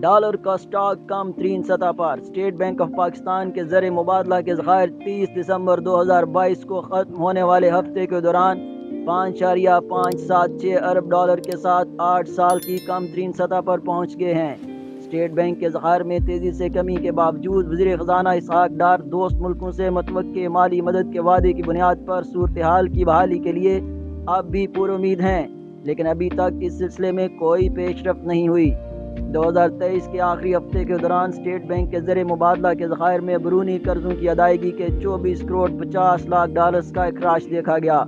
Dollar کا stock کم ترین سطح پر۔ State bank of Pakistan کے زر مبادلہ کے ذخائر 30 دسمبر 2022 کو ختم ہونے والے ہفتے کے دوران 5.576 ارب ڈالر کے ساتھ 8 سال کی کم ترین سطح پر پہنچ گئے ہیں۔ اسٹیٹ بینک کے ذخائر میں تیزی سے کمی کے باوجود وزیر خزانہ اسحاق ڈار دوست ملکوں سے متوقع مالی مدد کے وعدے کی بنیاد پر صورتحال کی بحالی کے لیے اب بھی پر امید ہیں، لیکن ابھی تک اس سلسلے میں کوئی پیش رفت نہیں ہوئی۔ 2023 کے آخری ہفتے کے دوران اسٹیٹ بینک کے زر مبادلہ کے ذخائر میں برونی قرضوں کی ادائیگی کے 24 کروڑ 50 لاکھ ڈالرز کا اخراج دیکھا گیا۔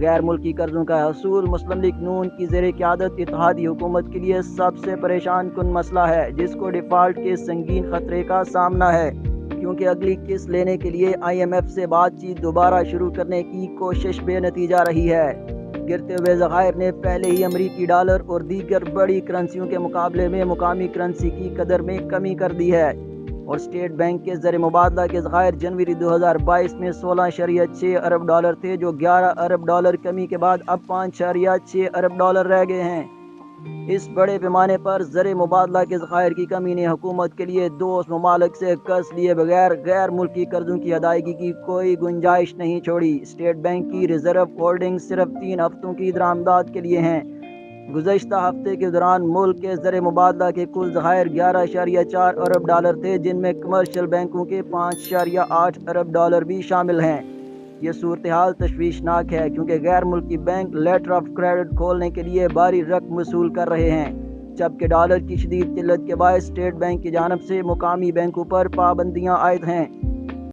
غیر ملکی قرضوں کا حصول مسلم لیگ نون کی زیر قیادت اتحادی حکومت کے لیے سب سے پریشان کن مسئلہ ہے، جس کو ڈیفالٹ کے سنگین خطرے کا سامنا ہے، کیونکہ اگلی قسط لینے کے لیے IMF سے بات چیت دوبارہ شروع کرنے کی کوشش بے نتیجہ رہی ہے۔ گرتے ہوئے ذخائر نے پہلے ہی امریکی ڈالر اور دیگر بڑی کرنسیوں کے مقابلے میں مقامی کرنسی کی قدر میں کمی کر دی ہے، اور اسٹیٹ بینک کے زر مبادلہ کے ذخائر جنوری 2022 میں 16.6 ارب ڈالر تھے، جو 11 ارب ڈالر کمی کے بعد اب 5.6 ارب ڈالر رہ گئے ہیں۔ اس بڑے پیمانے پر زر مبادلہ کے ذخائر کی کمی نے حکومت کے لیے دوست ممالک سے قرض لیے بغیر غیر ملکی قرضوں کی ادائیگی کی کوئی گنجائش نہیں چھوڑی۔ اسٹیٹ بینک کی ریزرو ہولڈنگ صرف 3 ہفتوں کی درآمدات کے لیے ہیں۔ گزشتہ ہفتے کے دوران ملک کے زر مبادلہ کے کل ذخائر 11.4 ارب ڈالر تھے، جن میں کمرشل بینکوں کے 5.8 ارب ڈالر بھی شامل ہیں۔ یہ صورتحال تشویشناک ہے، کیونکہ غیر ملکی بینک لیٹر آف کریڈٹ کھولنے کے لیے بھاری رقم وصول کر رہے ہیں، جبکہ ڈالر کی شدید قلت کے باعث اسٹیٹ بینک کی جانب سے مقامی بینکوں پر پابندیاں عائد ہیں۔